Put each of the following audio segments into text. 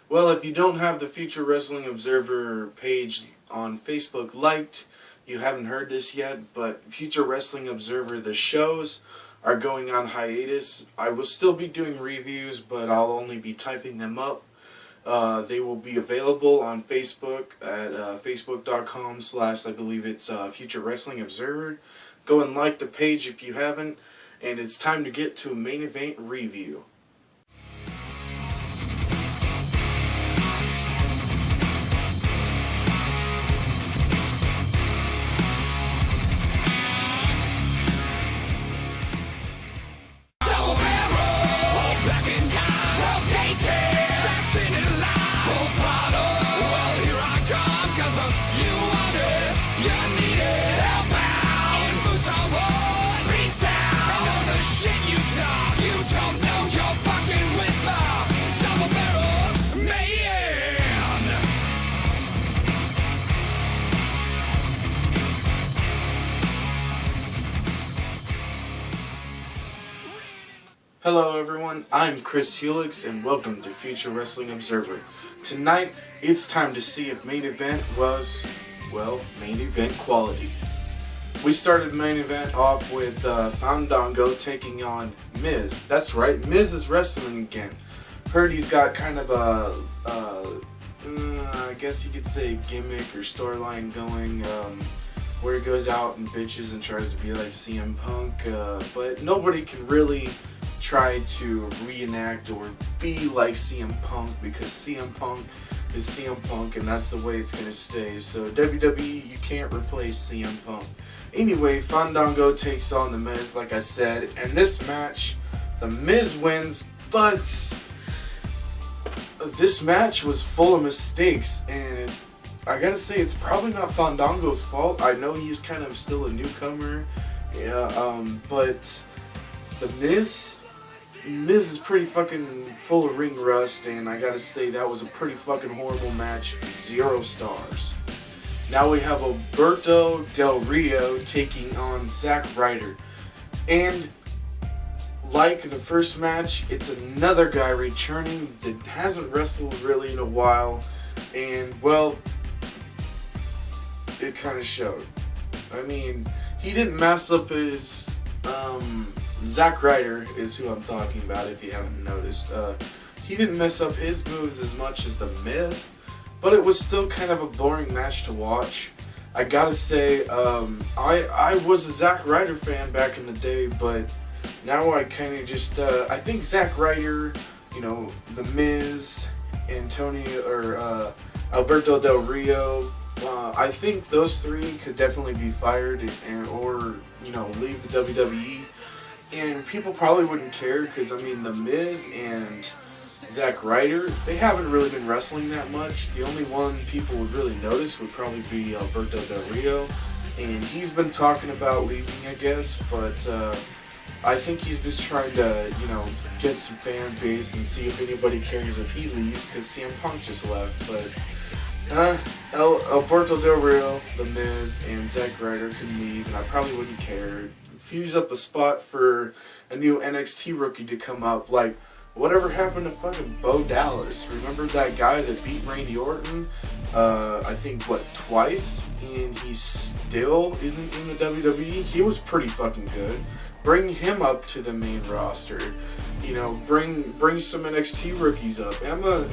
Well, if you don't have the Future Wrestling Observer page on Facebook liked, you haven't heard this yet, but Future Wrestling Observer, the shows are going on hiatus. I will still be doing reviews, but I'll only be typing them up. They will be available on Facebook at facebook.com/ I believe it's Future Wrestling Observer. Go and like the page if you haven't, and it's time to get to a main event review. Hello everyone, I'm Chris Helix and welcome to Future Wrestling Observer. Tonight, it's time to see if main event was, well, main event quality. We started main event off with Fandango taking on Miz. That's right, Miz is wrestling again. Heard he's got kind of a, I guess you could say gimmick or storyline going, where he goes out and bitches and tries to be like CM Punk, but nobody can really try to reenact or be like CM Punk because CM Punk is CM Punk and that's the way it's going to stay. So WWE, you can't replace CM Punk. Anyway, Fandango takes on The Miz, like I said, and this match, The Miz wins, but this match was full of mistakes, and I gotta say, it's probably not Fandango's fault. I know he's kind of still a newcomer, but The Miz is pretty fucking full of ring rust, and I gotta say that was a pretty fucking horrible match. 0 stars. Now we have Alberto Del Rio taking on Zack Ryder, and like the first match, it's another guy returning that hasn't wrestled really in a while, and well, it kind of showed. I mean, he didn't mess up his Zack Ryder is who I'm talking about if you haven't noticed. He didn't mess up his moves as much as The Miz, but it was still kind of a boring match to watch. I gotta say, I was a Zack Ryder fan back in the day, but now I kind of just, I think Zack Ryder, you know, The Miz, Alberto Del Rio, I think those three could definitely be fired or, you know, leave the WWE. And people probably wouldn't care because, I mean, The Miz and Zack Ryder, they haven't really been wrestling that much. The only one people would really notice would probably be Alberto Del Rio. And he's been talking about leaving, I guess. But I think he's just trying to, you know, get some fan base and see if anybody cares if he leaves because CM Punk just left. But Alberto Del Rio, The Miz, and Zack Ryder can leave, and I probably wouldn't care. Fuse up a spot for a new NXT rookie to come up. Like, whatever happened to fucking Bo Dallas? Remember that guy that beat Randy Orton? I think, twice? And he still isn't in the WWE? He was pretty fucking good. Bring him up to the main roster. You know, bring some NXT rookies up. Emma,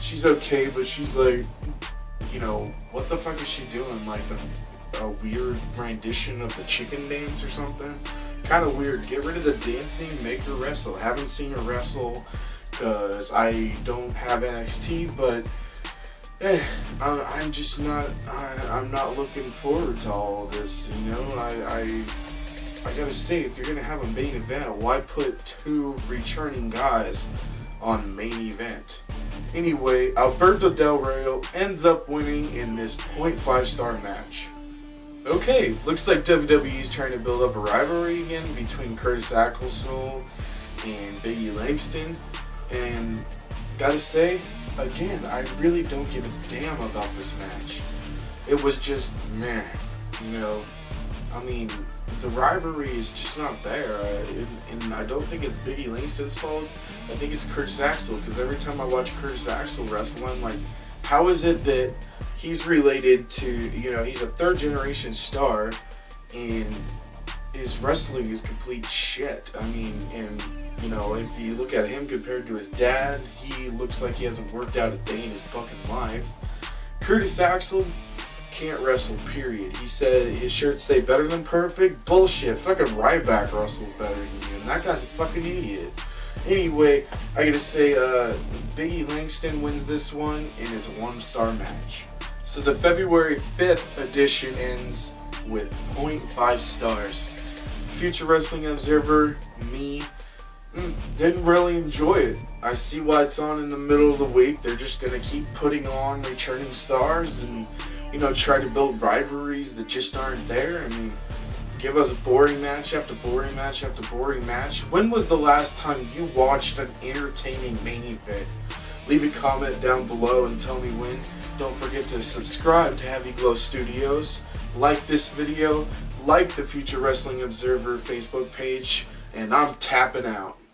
she's okay, but she's like, you know, what the fuck is she doing? Like a weird rendition of the chicken dance or something? Kind of weird. Get rid of the dancing, make her wrestle. Haven't seen her wrestle because I don't have NXT, but I'm just not, I'm not looking forward to all of this, you know? I gotta say, if you're gonna have a main event, why put 2 returning guys on main event? Anyway, Alberto Del Rio ends up winning in this 0.5 star match. Okay, looks like WWE is trying to build up a rivalry again between Curtis Axel and Biggie Langston, and gotta say, again, I really don't give a damn about this match. It was just meh, you know. I mean, the rivalry is just not there, and I don't think it's Biggie Langston's fault. I think it's Curtis Axel, because every time I watch Curtis Axel wrestle, I'm like, how is it that he's related to, you know, he's a third generation star, and his wrestling is complete shit. I mean, and, you know, if you look at him compared to his dad, he looks like he hasn't worked out a day in his fucking life. Curtis Axel can't wrestle, period. He said his shirts say better than perfect. Bullshit. Fucking Ryback wrestles better than you, and that guy's a fucking idiot. Anyway, I gotta say, Biggie Langston wins this one, and it's a 1-star match. So the February 5th edition ends with 0.5 stars. Future Wrestling Observer, me, didn't really enjoy it. I see why it's on in the middle of the week. They're just gonna keep putting on returning stars and, you know, try to build rivalries that just aren't there. I mean, give us boring match after boring match after boring match. When was the last time you watched an entertaining main event? Leave a comment down below and tell me when. Don't forget to subscribe to Heavy Glow Studios. Like this video, like the Future Wrestling Observer Facebook page, and I'm tapping out.